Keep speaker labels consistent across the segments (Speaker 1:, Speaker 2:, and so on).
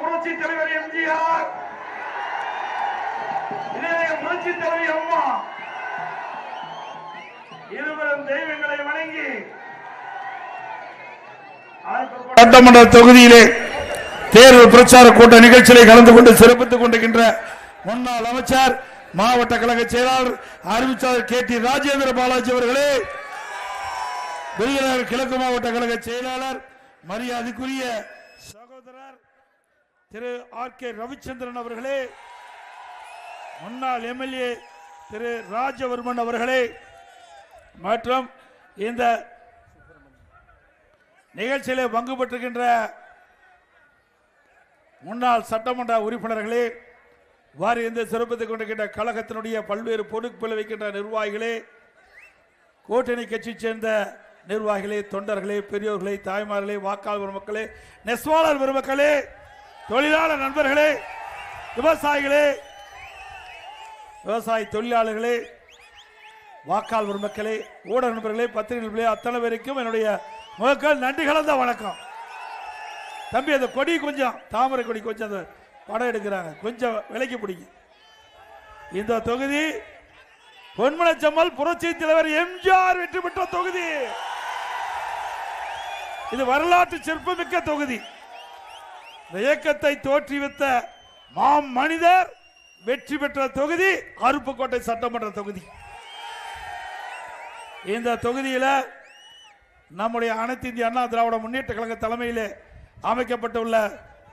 Speaker 1: புரட்சி தலைவர் எம்ஜிஆர், புரட்சி தலைவி அம்மா இருவரும் தெய்வங்களை வணங்கி சட்டமன்ற தொகுதியிலே தேர்தல் பிரச்சார கூட்ட நிகழ்ச்சியை கலந்து கொண்டு சிறப்பித்துக் கொண்டிருக்கின்ற முன்னாள் அமைச்சர், மாவட்ட கழக செயலாளர், அறிவிச்சாளர் கே.டி. ராஜேந்திர பாலாஜி அவர்களே, விருதுநகர் கிழக்கு மாவட்ட கழக செயலாளர், மரியாதைக்குரிய சகோதரர் திரு ஆர்.கே. ரவிச்சந்திரன் அவர்களே, முன்னாள் எம்எல்ஏ திரு ராஜவர்மன் அவர்களே, மற்றும் இந்த நிகழ்ச்சியிலே பங்கு பெற்றுகின்ற முன்னாள் சட்டமன்ற உறுப்பினர்களே, வாரியந்த சிறப்பித்துக் கொண்டிருக்கின்ற கழகத்தினுடைய பல்வேறு பொறுப்பில் வைக்கின்ற நிர்வாகிகளே, கூட்டணி கட்சி சேர்ந்த நிர்வாகிகளே, தொண்டர்களே, பெரியோர்களே, தாய்மார்களே, வாக்காளர் பெருமக்களே, நெசவாளர் பெருமக்களே, தொழிலாளர் நண்பர்களே, விவசாயிகளே, விவசாய தொழிலாளர்களே, வாக்காளர் பெருமக்களே, ஊடக நண்பர்களே, பத்திரிகைகளே, அத்தனை பேருக்கும் என்னுடைய மக்கள் நன்றி கலந்த வணக்கம். தம்பி, அந்த கொடி கொஞ்சம், தாமரை கொடி கொஞ்சம் அந்த படம் எடுக்கிறாங்க, கொஞ்சம் விலைக்கு பிடிக்கும். இந்த தொகுதி பொன்மனச்சம்மல் புரட்சி தலைவர் எம்ஜிஆர் வெற்றி பெற்ற தொகுதி. இது வரலாற்று சிறப்புமிக்க தொகுதி. இந்த இயக்கத்தை தோற்றுவித்த மாம் மனிதர் வெற்றி பெற்ற தொகுதி அருப்புக்கோட்டை சட்டமன்ற தொகுதி. இந்த தொகுதியில் நம்முடைய அனைத்து இந்திய அண்ணா திராவிட முன்னேற்ற கழக தலைமையிலே அமைக்கப்பட்டுள்ள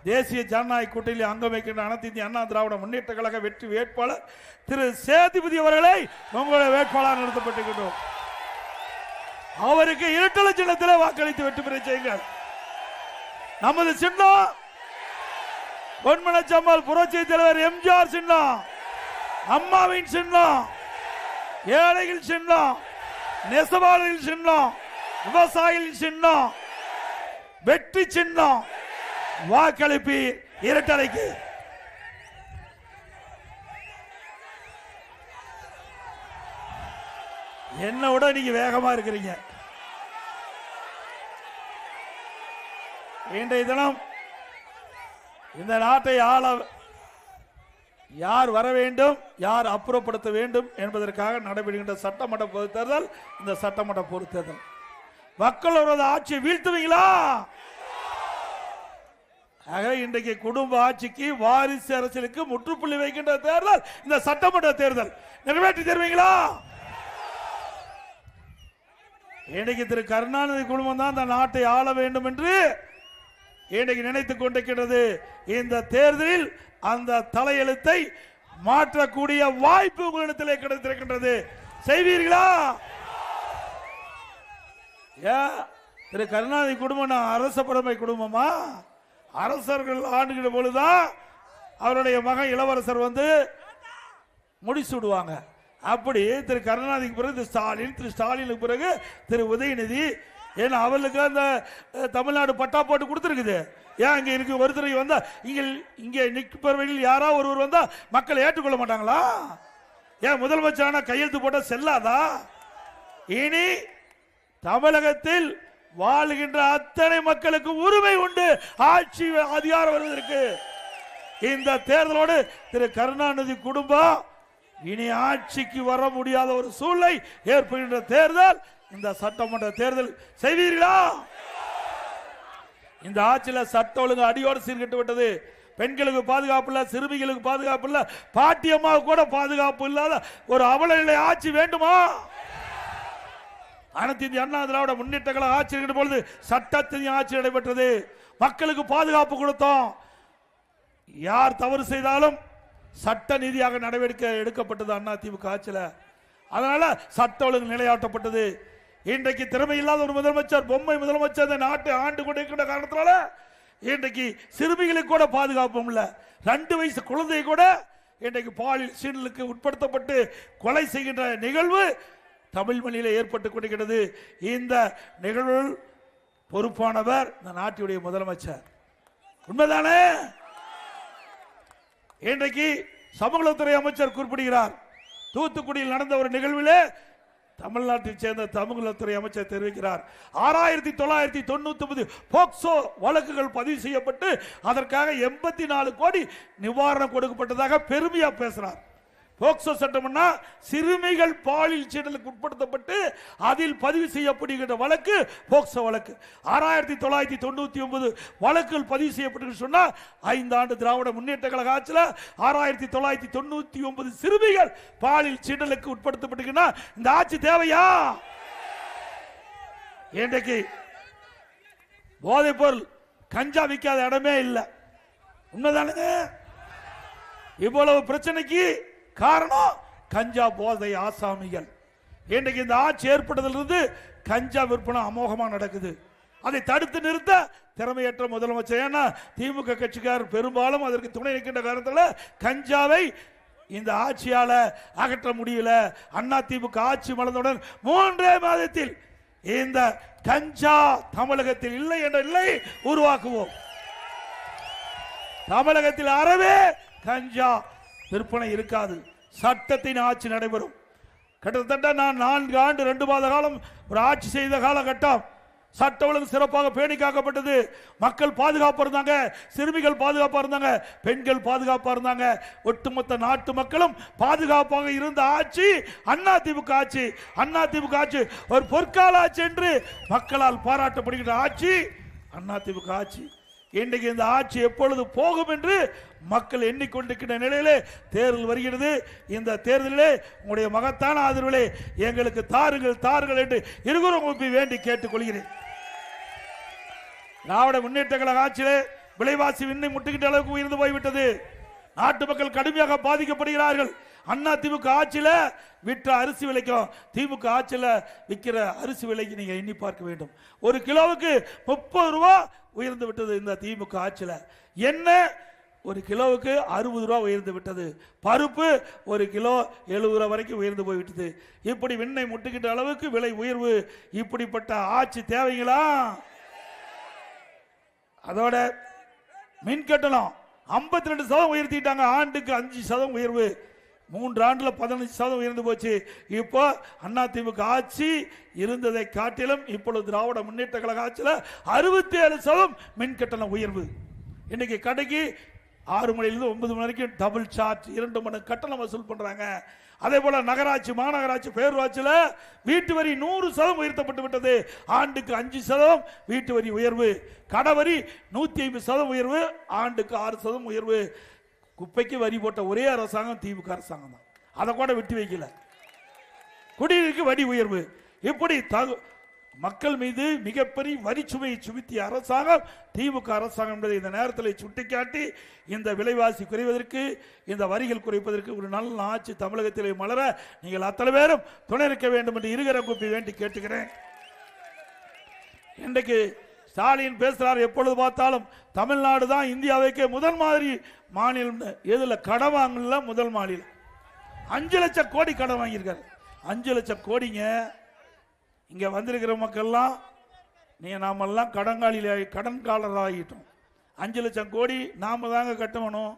Speaker 1: தேசிய ஜனநாயக கூட்டணியில் அங்கம் வைக்கின்ற அனைத்து இந்திய அண்ணா திராவிட முன்னேற்ற கழக வெற்றி வேட்பாளர் திரு சேதுபதி அவர்களை உங்களுடைய வேட்பாளர் நிறுத்தப்பட்டிருக்கிறோம். அவருக்கு இரட்டல சின்னத்தில் வாக்களித்து வெற்றி பெற செய்யுங்கள். நமது சின்னம் பொன்மனச்சம்மல் புரட்சி தலைவர் எம்ஜிஆர் சின்னம், அம்மாவின் சின்னம், ஏழைகள் சின்னம், நெசவாளர்கள் சின்னம், விவசாயிகள் சின்னம், வெற்றி சின்னம். வாக்களிப்பு இரட்டலைக்கு. என்ன விட நீங்க வேகமா இருக்கிறீங்க. இன்றைய தினம் இந்த நாட்டை ஆள யார் வர வேண்டும், யார் அப்புறப்படுத்த வேண்டும் என்பதற்காக நடைபெறுகின்ற சட்டமன்ற பொதுத் தேர்தல். இந்த சட்டமன்ற பொதுத் தேர்தல் மக்களோட ஆட்சியை வீழ்த்துவீங்களா? இன்றைக்கு குடும்ப ஆட்சிக்கு, வாரிசு அரசியலுக்கு முற்றுப்புள்ளி வைக்கின்ற தேர்தல் இந்த சட்டமன்ற தேர்தல். நிறைவேற்றி தருவீங்களா? இன்னைக்கு திரு கருணாநிதி குடும்பம் தான் இந்த நாட்டை ஆள வேண்டும் என்று இன்னைக்கு நினைத்துக் கொண்டிருக்கிறது. இந்த தேர்தலில் அந்த தலையெழுத்தை மாற்றக்கூடிய வாய்ப்பு உங்களிடத்திலே கிடைத்திருக்கின்றது. செய்வீர்களா? திரு கருணாநிதி குடும்பம் அரச படமை குடும்பமா? அரசர்கள் ஆண்டுகிற பொழுதுதான் அவருடைய மகன் இளவரசர் வந்து முடிசூடுவாங்க. அப்படி திரு கருணாநிதிக்கு பிறகு ஸ்டாலின், திரு ஸ்டாலினுக்கு பிறகு திரு உதயநிதி. ஏன்னா அவர்களுக்கு அந்த தமிழ்நாடு பட்டா போட்டு கொடுத்துருக்குது. ஏன் இங்க இருக்கு ஒருத்தர் வந்தா இங்கே நிற்பவர்கள் யாரா ஒருவர் வந்தா மக்கள் ஏற்றுக்கொள்ள மாட்டாங்களா? ஏன் முதலமைச்சரான கையெழுத்து போட்ட செல்லாதா? இனி தமிழகத்தில் வாழுகின்ற அத்தனை மக்களுக்கு உரிமை உண்டு, ஆட்சி அதிகாரம் வருவதற்கு. இந்த தேர்தலோடு திரு கருணாநிதி குடும்பம் இனி ஆட்சிக்கு வர முடியாத ஒரு சூழ்நிலை ஏற்படுகின்ற தேர்தல் இந்த சட்டமன்ற தேர்தல். செய்வீர்களா? இந்த ஆட்சியில் சட்ட ஒழுங்கு அடியோடு சீர்கட்டு விட்டது. பெண்களுக்கு பாதுகாப்பு இல்ல, சிறுமிகளுக்கு பாதுகாப்பு இல்ல, பாட்டியம்மாவுக்கு கூட பாதுகாப்பு இல்லாத ஒரு அவல நிலை ஆட்சி வேண்டுமா? அனைத்து இந்திய அண்ணா திராவிட முன்னேற்ற கழக ஆட்சி இருக்கின்ற பொழுது சட்டத்தின் ஆட்சி நடைபெற்றது. மக்களுக்கு பாதுகாப்பு கொடுத்தோம். யார் தவறு செய்தாலும் சட்ட நீதியாக நடவடிக்கை எடுக்கப்பட்டது அதிமுக ஆட்சியில். அதனால சட்ட ஒழுங்கு நிலையாட்டப்பட்டது. இன்றைக்கு திறமை இல்லாத ஒரு முதலமைச்சர், பொம்மை முதலமைச்சர் இந்த நாட்டை ஆண்டு கொண்டிருக்கின்ற காரணத்தினால இன்றைக்கு சிறுமிகளுக்கு கூட பாதுகாப்பும் இல்லை. 2 வயசு குழந்தை கூட இன்றைக்கு பாலியல் சீண்டலுக்கு உட்படுத்தப்பட்டு கொலை செய்கின்ற நிகழ்வு தமிழ் மண்ணிலே ஏற்பட்டுக் கொண்டிருக்கிறது. இந்த நிகழ்வு பொறுப்பானவர் இந்த நாட்டுடைய முதலமைச்சர். உண்மைதானே? இன்றைக்கு சமூகத்துறை அமைச்சர் குறிப்பிடுகிறார், தூத்துக்குடியில் நடந்த ஒரு நிகழ்விலே தமிழ்நாட்டை சேர்ந்த சமூகத்துறை அமைச்சர் தெரிவிக்கிறார், 6999 போக்சோ வழக்குகள் பதிவு செய்யப்பட்டு அதற்காக 84 கோடி நிவாரணம் கொடுக்கப்பட்டதாக பெருமையா பேசுறார். போக்சோ சட்டம்னா சிறுமிகள் பாலியல் சீண்டலுக்கு உட்படுத்தப்பட்டு அதில் பதிவு செய்யப்படுகின்ற வழக்கு போக்சோ வழக்கு. 6999 வழக்குகள் பதிவு செய்யப்பட்டு சொன்னா 5 ஆண்டு திராவிட முன்னேற்ற கழக ஆட்சியில் 6999 சிறுமிகள் பாலியல் சீண்டலுக்கு உட்படுத்தப்பட்டுன்னா இந்த ஆட்சி தேவையா? இன்றைக்கு போதைப் பொருள் கஞ்சா விற்காத இடமே இல்லை. உண்மைதானுங்க? இவ்வளவு பிரச்சனைக்கு காரணம் கஞ்சா போதை ஆசாமிகள். இன்றைக்கு இந்த ஆட்சி ஏற்பட்டதிலிருந்து கஞ்சா விற்பனை அமோகமாக நடக்குது. அதை தடுத்து நிறுத்த திறமையற்ற முதலமைச்சர். ஏன்னா திமுக கட்சிக்காரர் பெரும்பாலும் அதற்கு துணை நிற்கின்ற காரணத்தில் கஞ்சாவை இந்த ஆட்சியால அகற்ற முடியல. அதிமுக ஆட்சி மலர்ந்தவுடன் 3 மாதத்தில் இந்த கஞ்சா தமிழகத்தில் இல்லை என்ற நிலை உருவாக்குவோம். தமிழகத்தில் அறவே கஞ்சா விற்பனை இருக்காது. சட்டத்தின் ஆட்சி நடைபெறும். கிட்டத்தட்ட நான் 4 ஆண்டு 2 மாத காலம் ஒரு ஆட்சி செய்த காலகட்டம் சட்ட ஒழுங்கு சிறப்பாக பேணி காக்கப்பட்டது. மக்கள் பாதுகாப்பா இருந்தாங்க, சிறுமிகள் பாதுகாப்பா இருந்தாங்க, பெண்கள் பாதுகாப்பா இருந்தாங்க. ஒட்டுமொத்த நாட்டு மக்களும் பாதுகாப்பாக இருந்த ஆட்சி அதிமுக ஆட்சி. அதிமுக ஆட்சி ஒரு பொற்கால ஆட்சி என்று மக்களால் பாராட்டப்படுகின்ற ஆட்சி அதிமுக ஆட்சி. இன்றைக்கு இந்த ஆட்சி எப்பொழுது போகும் என்று மக்கள் எண்ணிக்கொண்டிருக்கின்ற நிலையிலே தேர்தல் வருகிறது. இந்த தேர்தலிலே உங்களுடைய மகத்தான ஆதரவுகளை எங்களுக்கு தாருங்கள் தாருங்கள் என்று இருவரும் வேண்டி கேட்டுக் கொள்கிறேன். திராவிட முன்னேற்ற கழக ஆட்சியிலே விலைவாசி விண்ணை முட்டுகின்ற அளவுக்கு உயர்ந்து போய்விட்டது. நாட்டு மக்கள் கடுமையாக பாதிக்கப்படுகிறார்கள். அதிமுக ஆட்சியில விற்ற அரிசி விலைக்கும் திமுக ஆட்சியில விற்கிற அரிசி விலைக்கு நீங்க எண்ணி பார்க்க வேண்டும். ஒரு கிலோவுக்கு 30 ரூபாய் உயர்ந்து விட்டது இந்த திமுக ஆட்சியில. என்ன ஒரு கிலோவுக்கு 60 ரூபாய் உயர்ந்து விட்டது. பருப்பு ஒரு கிலோ 70 ரூபாய் வரைக்கும் உயர்ந்து போய்விட்டது. இப்படி விண்ணை முட்டுகின்ற அளவுக்கு விலை உயர்வு. இப்படிப்பட்ட ஆட்சி தேவைங்களா? அதோட மின் கட்டணம் 52% உயர்த்திட்டாங்க. ஆண்டுக்கு 5% உயர்வு. 3 ஆண்டுல 15% உயர்ந்து போச்சு. இப்போ அதிமுக ஆட்சி இருந்ததை காட்டிலும் இப்பொழுது திராவிட முன்னேற்ற கழக ஆட்சியில் 67% மின் கட்டண உயர்வு. இன்னைக்கு கடைக்கு 6 மணிலிருந்து 9 மணி வரைக்கும் டபுள் சார்ஜ் 2 மணி கட்டணம் வசூல் பண்றாங்க. அதே போல நகராட்சி, மாநகராட்சி, பேரூராட்சியில் வீட்டு வரி 100% உயர்த்தப்பட்டு விட்டது. ஆண்டுக்கு 5% வீட்டு வரி உயர்வு. கடவரி 150% உயர்வு. ஆண்டுக்கு 6% உயர்வு. குப்பைக்கு வரி போட்ட ஒரே அரசாங்கம் திமுக அரசாங்கம் தான். அதை கூட விட்டு வைக்கல. குடிநீருக்கு வரி உயர்வு. இப்படி மக்கள் மீது மிகப்பெரிய வரி சுமையை சுமத்திய அரசாங்கம் திமுக அரசாங்கம் என்பதை இந்த நேரத்தில் சுட்டிக்காட்டி இந்த விலைவாசி குறைவதற்கு, இந்த வரிகள் குறைப்பதற்கு ஒரு நல்ல ஆட்சி தமிழகத்திலே மலர நீங்கள் அத்தனை பேரும் துணை இருக்க வேண்டும் என்று இருகரம் கூப்பி வேண்டி கேட்டுக்கிறேன். இன்றைக்கு ஸ்டாலின் பேசுறார், எப்பொழுது பார்த்தாலும் தமிழ்நாடு தான் இந்தியாவுக்கு முதல் மாதிரி மாநிலம். எதுல கடன் வாங்கல? முதல் மாநிலம். 5 லட்சம் கோடி கடன் வாங்கியிருக்காரு. 5 லட்சம் கோடிங்க. இங்க வந்திருக்கிற மக்கள்லாம் நாமெல்லாம் கடன்காரர் ஆகிட்டோம். 5 லட்சம் கோடி நாம தாங்க கட்டணும்.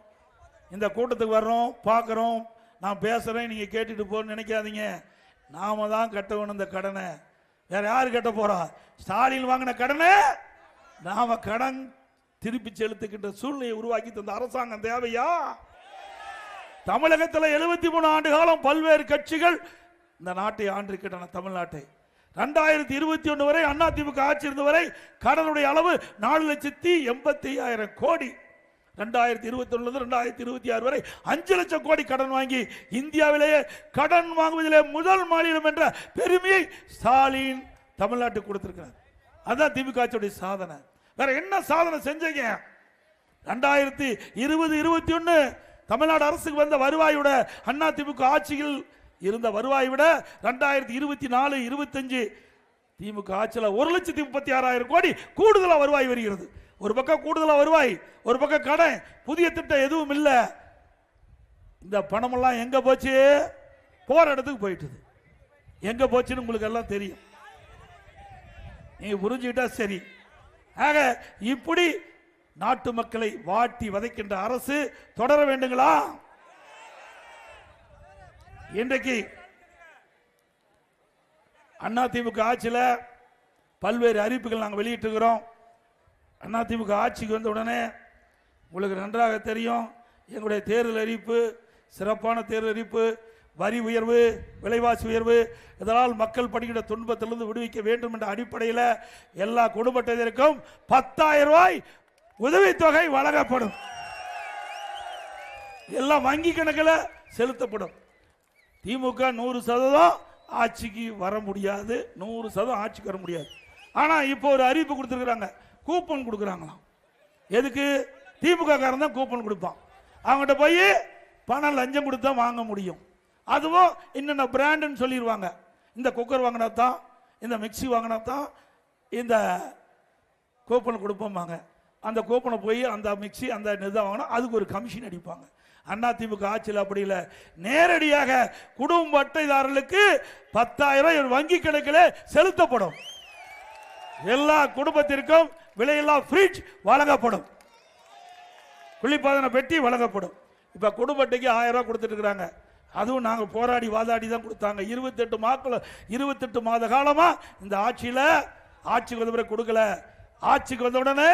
Speaker 1: இந்த கூட்டத்துக்கு வர்றோம், பார்க்குறோம், நான் பேசுறேன், நீங்க கேட்டுட்டு போன்னு நினைக்காதீங்க. நாம தான் கட்டணும் இந்த கடனை. வேற யாரு கட்ட போறா? ஸ்டாலின் வாங்கின கடனை நாம கடன் திருப்பி செலுத்துகின்ற சூழ்நிலையை உருவாக்கி தந்த அரசாங்கம் தேவையா? தமிழகத்தில் 73 ஆண்டு காலம் பல்வேறு கட்சிகள் இந்த நாட்டை ஆண்டிருக்கின்றன. தமிழ்நாட்டை 2021 வரை அதிமுக ஆட்சி இருந்த வரை கடனுடைய அளவு 4,85,000 கோடி. 2021 2026 வரை 5 லட்சம் கோடி கடன் வாங்கி இந்தியாவிலேயே கடன் வாங்குவதிலே முதல் மாநிலம் என்ற பெருமையை ஸ்டாலின் தமிழ்நாட்டுக்கு கொடுத்திருக்கிறார். அதான் திமுக ஆட்சியுடைய சாதனை. வேற என்ன சாதனை செஞ்சீங்க? 2020-21 தமிழ்நாடு அரசுக்கு வந்த வருவாயோட அதிமுக ஆட்சியில் இருந்த வருவாயை விட 2024-25 திமுக ஆட்சியில் 1,36,000 கோடி கூடுதலா வருவாய் வருகிறது. ஒரு பக்கம் கூடுதலா வருவாய், ஒரு பக்கம் கடன், புதிய திட்டம் எதுவும் இல்லை. இந்த பணமெல்லாம் எங்க போச்சு? போற இடத்துக்கு போயிட்டது. எங்க போச்சுன்னு உங்களுக்கு எல்லாம் தெரியும், நீங்க புரிஞ்சுக்கிட்டா சரி. ஆக இப்படி நாட்டு மக்களை வாட்டி வதைக்கின்ற அரசு தொடர வேண்டுங்களா? இன்றைக்கு அதிமுக ஆட்சியில் பல்வேறு அறிவிப்புகள் நாங்கள் வெளியிட்டுகிறோம். அதிமுக ஆட்சிக்கு வந்த உடனே உங்களுக்கு நன்றாக தெரியும், எங்களுடைய தேர்தல் அறிவிப்பு சிறப்பான தேர்தல் அறிவிப்பு. வரி உயர்வு, விலைவாசி உயர்வு, இதனால் மக்கள் படுகிற துன்பத்திலிருந்து விடுவிக்க வேண்டும் என்ற அடிப்படையில் எல்லா குடும்பத்தினருக்கும் 10,000 ரூபாய் உதவித்தொகை வழங்கப்படும். எல்லாம் வங்கி கணக்கில் செலுத்தப்படும். திமுக 100% ஆட்சிக்கு வர முடியாது, 100% ஆட்சிக்கு வர முடியாது. ஆனா இப்போ ஒரு அறிவிப்பு கொடுத்துருக்காங்க, கூப்பன் கொடுக்குறாங்களாம். எதுக்கு? திமுக காரன் தான் கூப்பன் கொடுப்பான். அவங்ககிட்ட போய் பணம் லஞ்சம் கொடுத்தா வாங்க முடியும். அதுவும் என்னென்ன பிராண்டுன்னு சொல்லிடுவாங்க. இந்த குக்கர் வாங்கினா தான், இந்த மிக்சி வாங்கினா தான் இந்த கூப்பன் கொடுப்போம்பாங்க. அந்த கூப்பனை போய் அந்த மிக்சி அந்த இதை வாங்கினா அதுக்கு ஒரு கமிஷன் அடிப்பாங்க. அதிமுக ஆட்சியில் அப்படி இல்லை, நேரடியாக குடும்ப அட்டைதாரர்களுக்கு 10,000 வங்கி கணக்கில் செலுத்தப்படும். எல்லா குடும்பத்திற்கும் விலையில்லா ஃப்ரிட்ஜ் வழங்கப்படும், குளிர்பாதன பெட்டி வழங்கப்படும். இப்ப குடும்ப அட்டைக்கு 1000 ரூபாய் கொடுத்துட்டு இருக்கிறாங்க. அதுவும் நாங்கள் போராடி வாதாடி தான் கொடுத்தாங்க. 28 மாத காலமா இந்த ஆட்சிக்கு வந்த பிறகு கொடுக்கல. ஆட்சிக்கு வந்த உடனே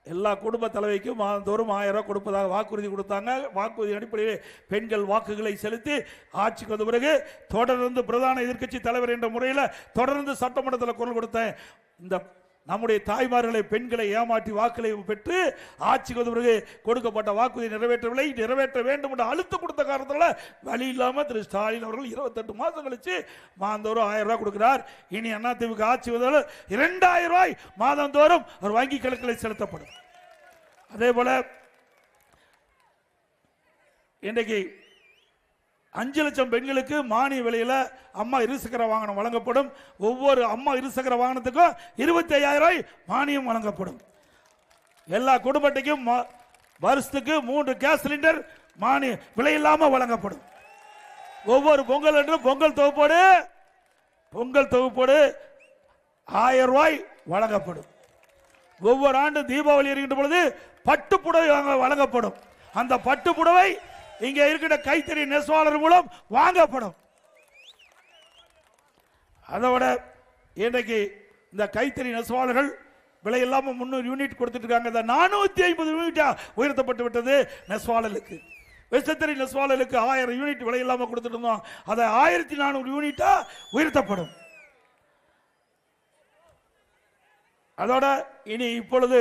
Speaker 1: எல்லா குடும்ப தலைவிக்கும் மாதந்தோறும் 1000 ரூபாய் கொடுப்பதாக வாக்குறுதி கொடுத்தாங்க. வாக்குறுதி அடிப்படையில் பெண்கள் வாக்குகளை செலுத்தி ஆட்சிக்கு வந்த பிறகு தொடர்ந்து பிரதான எதிர்க்கட்சி தலைவர் என்ற முறையில் தொடர்ந்து சட்டமன்றத்தில் குரல் கொடுத்தேன். இந்த நம்முடைய தாய்மார்களை பெண்களை ஏமாற்றி வாக்களை பெற்று ஆட்சிக்கு வந்த பிறகு கொடுக்கப்பட்ட வாக்குறுதி நிறைவேற்றவில்லை, நிறைவேற்ற வேண்டும் என்று அழுத்தம் கொடுத்த காரணத்தில் வழி இல்லாமல் திரு ஸ்டாலின் அவர்கள் 28 மாதம் கழிச்சு மாதந்தோறும் 1000 ரூபாய் கொடுக்கிறார். இனி அதிமுக ஆட்சி வந்தால் 2000 ரூபாய் மாதந்தோறும் ஒரு வங்கி கணக்கில் செலுத்தப்படும். அதே போல இன்றைக்கு 5 லட்சம் பெண்களுக்கு மானிய விலையில் அம்மா இருசக்கர வாகனம் வழங்கப்படும். ஒவ்வொரு அம்மா இருசக்கர வாகனத்துக்கும் 25,000 ரூபாய் மானியம் வழங்கப்படும். எல்லா குடும்பத்தையும் வருஷத்துக்கு 3 கேஸ் சிலிண்டர் மானிய விலை இல்லாமல் வழங்கப்படும். ஒவ்வொரு பொங்கல் என்று பொங்கல் தொகுப்போடு 1000 ரூபாய் வழங்கப்படும். ஒவ்வொரு ஆண்டு தீபாவளி இருக்கின்ற பொழுது பட்டு புடவை வழங்கப்படும். அந்த பட்டு புடவை இங்கே இருக்கிற கைத்தறி நெசவாளர் மூலம் வாங்கப்படும். அதோட இன்றைக்கு இந்த கைத்தறி நெசவாளர்கள் விலை இல்லாமல் 300 யூனிட் கொடுத்துட்டு இருக்காங்க. 450 யூனிட்டா உயர்த்தப்பட்டு விட்டது நெசவாளர்களுக்கு. விசைத்தறி நெசவாளர்களுக்கு 1000 யூனிட் விலை இல்லாமல் கொடுத்துட்டு இருந்தோம். அதை 1400 யூனிட்டா உயர்த்தப்படும். அதோட இனி இப்பொழுது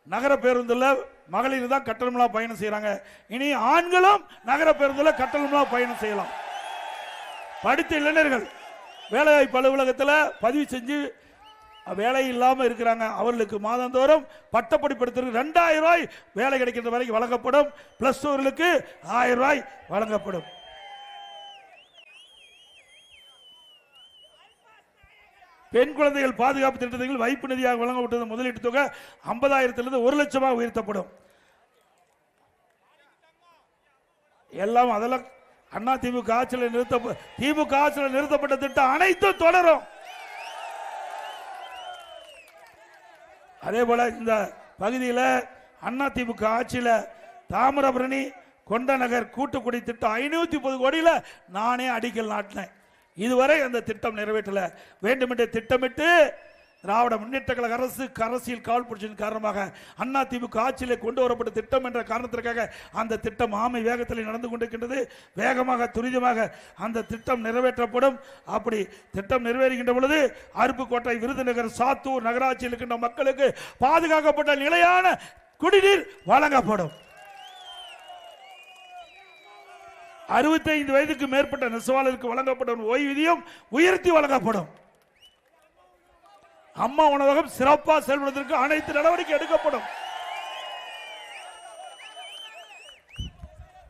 Speaker 1: நகர பேருந்தில் மகளிர் தான் கட்டணமில்லா பயணம் செய்யறாங்க. இனி ஆண்களும் நகர பேருந்தில் கட்டணமில்லா பயணம் செய்யலாம். படித்த இளைஞர்கள் வேலைவாய்ப்பு அலுவலகத்தில் பதிவு செஞ்சு வேலை இல்லாமல் இருக்கிறாங்க. அவர்களுக்கு மாதந்தோறும் பட்டப்படிப்படுத்துறதுக்கு 2000 ரூபாய் வேலை கிடைக்கின்ற வரைக்கும் வழங்கப்படும். பிளஸ் 2களுக்கு 1000 ரூபாய் வழங்கப்படும். பெண் குழந்தைகள் பாதுகாப்பு திட்டத்தில் வைப்பு நிதியாக வழங்கப்பட்டது முதலீட்டு தொகை 50,000 1 லட்சமாக உயர்த்தப்படும். எல்லாம் அதெல்லாம் திமுக ஆட்சியில் நிறுத்தப்பட்ட திட்டம் அனைத்தும் தொடரும். அதே போல இந்த பகுதியில் அதிமுக ஆட்சியில் தாமிரபரணி கொண்டநகர் கூட்டுக்குடி திட்டம் 530 கோடியில் நானே அடிக்கல் நாட்டினேன். இதுவரை அந்த திட்டம் நிறைவேற்றல. வேண்டுமென்றே திட்டமிட்டு திராவிட முன்னேற்ற கழக அரசு அரசியல் காழ்ப்புணர்ச்சியின் காரணமாக அதிமுக ஆட்சியிலே கொண்டு வரப்பட்ட திட்டம் என்ற காரணத்திற்காக அந்த திட்டம் ஆமை வேகத்தில் நடந்து கொண்டிருக்கின்றது. வேகமாக துரிதமாக அந்த திட்டம் நிறைவேற்றப்படும். அப்படி திட்டம் நிறைவேறுகின்ற பொழுது அருப்புக்கோட்டை, விருதுநகர், சாத்தூர் நகராட்சியில் இருக்கின்ற மக்களுக்கு பாதுகாக்கப்பட்ட நிலையான குடிநீர் வழங்கப்படும். 65 வயதுக்கு மேற்பட்ட நெசவாளருக்கு வழங்கப்படும் ஓய்வூதியம் உயர்த்தி வழங்கப்படும். அம்மா உணவகம் சிறப்பாக செயல்படுவதற்கு அனைத்து நடவடிக்கை எடுக்கப்படும்.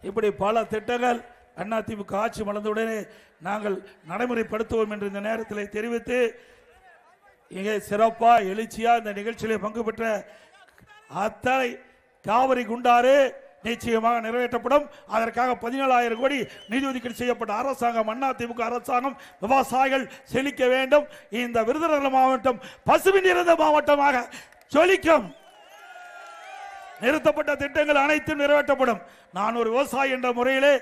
Speaker 1: இப்படி பல திட்டங்கள் அதிமுக ஆட்சி மலர்ந்தவுடனே நாங்கள் நடைமுறைப்படுத்துவோம் என்று இந்த நேரத்தில் தெரிவித்து இங்கே சிறப்பா எழுச்சியா இந்த நிகழ்ச்சியிலே பங்கு பெற்ற அத்தனை காவிரி குண்டாறு நிச்சயமாக நிறைவேற்றப்படும். அதற்காக 17,000 கோடி நிதி ஒதுக்கீடு செய்யப்பட்ட அரசாங்கம் அதிமுக அரசாங்கம் விவசாயிகள் செழிக்க வேண்டும். இந்த விருதுநகர் மாவட்டம் பசுமை நிறைந்த மாவட்டமாக ஜொலிக்கும். நிறுத்தப்பட்ட திட்டங்கள் அனைத்தும் நிறைவேற்றப்படும். நான் ஒரு விவசாயி என்ற முறையிலே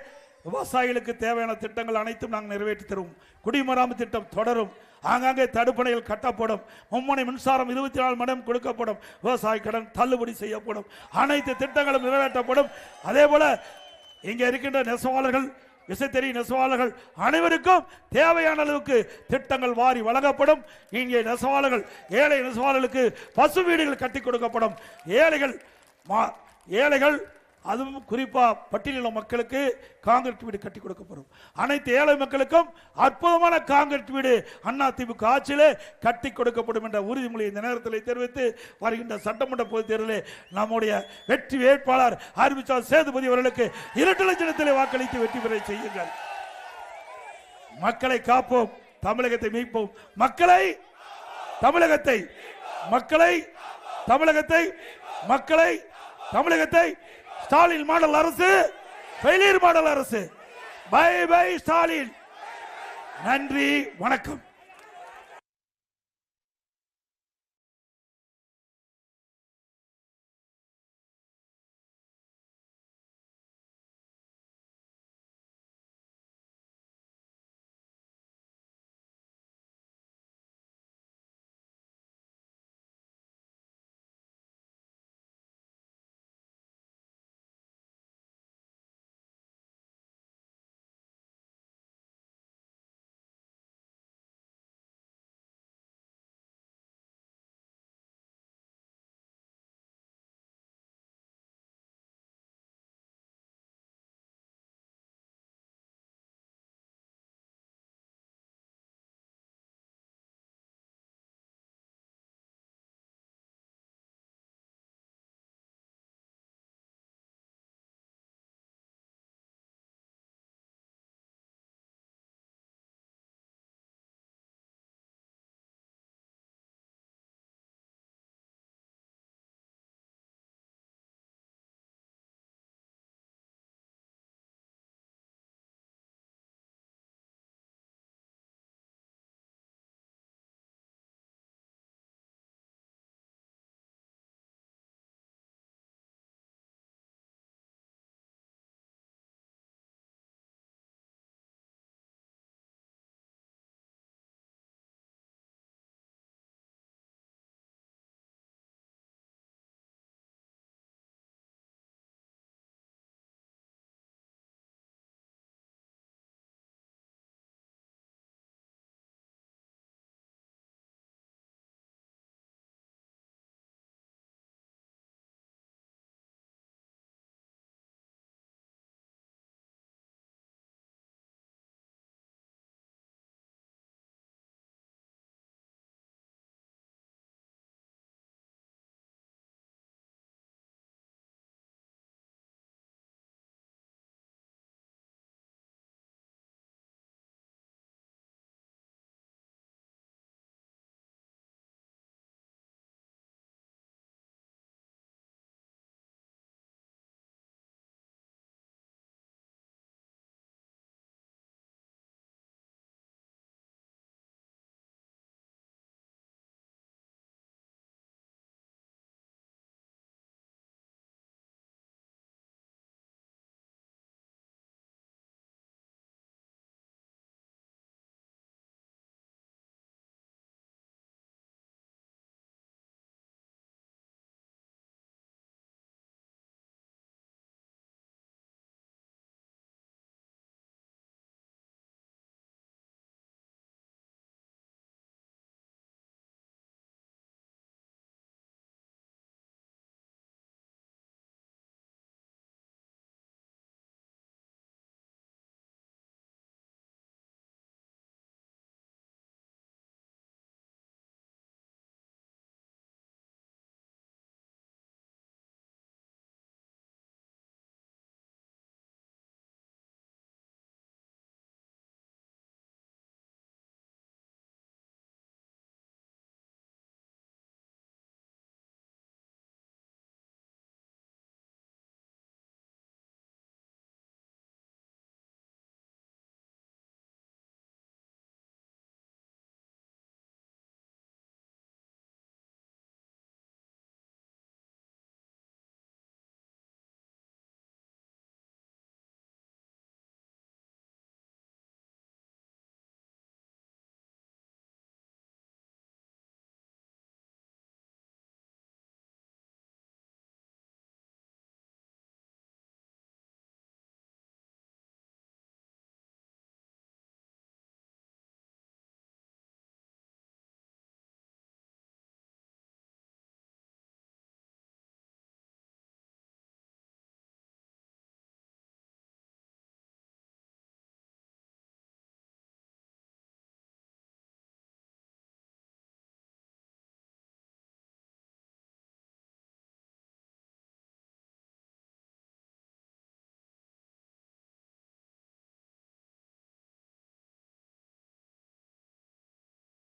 Speaker 1: விவசாயிகளுக்கு தேவையான திட்டங்கள் அனைத்தும் நாங்கள் நிறைவேற்றி தருவோம். குடிமராமத்து திட்டம் தொடரும். ஆங்காங்கே தடுப்பணைகள் கட்டப்படும். மும்முனை மின்சாரம் 24 மணி நேரம் கொடுக்கப்படும். விவசாய கடன் தள்ளுபடி செய்யப்படும். அனைத்து திட்டங்களும் நிறைவேற்றப்படும். அதே போல இங்கே இருக்கின்ற நெசவாளர்கள், விசைத்தறி நெசவாளர்கள் அனைவருக்கும் தேவையான அளவுக்கு திட்டங்கள் வாரி வழங்கப்படும். இங்கே நெசவாளர்கள், ஏழை நெசவாளர்களுக்கு பசு வீடுகள் கட்டி கொடுக்கப்படும். ஏழைகள் அதுவும் குறிப்பா பட்டியலின மக்களுக்கு காங்கிரீட் வீடு கட்டி கொடுக்கப்படும். அனைத்து ஏழை மக்களுக்கும் அற்புதமான காங்கிரீட் வீடு அதிமுக ஆட்சியிலே கட்டி கொடுக்கப்படும் என்ற உறுதிமொழி இந்த நேரத்தில் தெரிவித்து வருகின்ற சட்டமன்ற பொதுத் தேர்தலில் நம்முடைய வெற்றி வேட்பாளர் அறிவிச்சார் சேதுபதி அவர்களுக்கு 2 லட்சத்திலே வாக்களித்து வெற்றி பெற செய்யுங்கள். மக்களை காப்போம், தமிழகத்தை மீட்போம். தமிழகத்தை ஸ்டாலின் மாடல் அரசு, ஃபெயிலியர் மாடல் அரசு. Bye bye Stalin. நன்றி, வணக்கம்.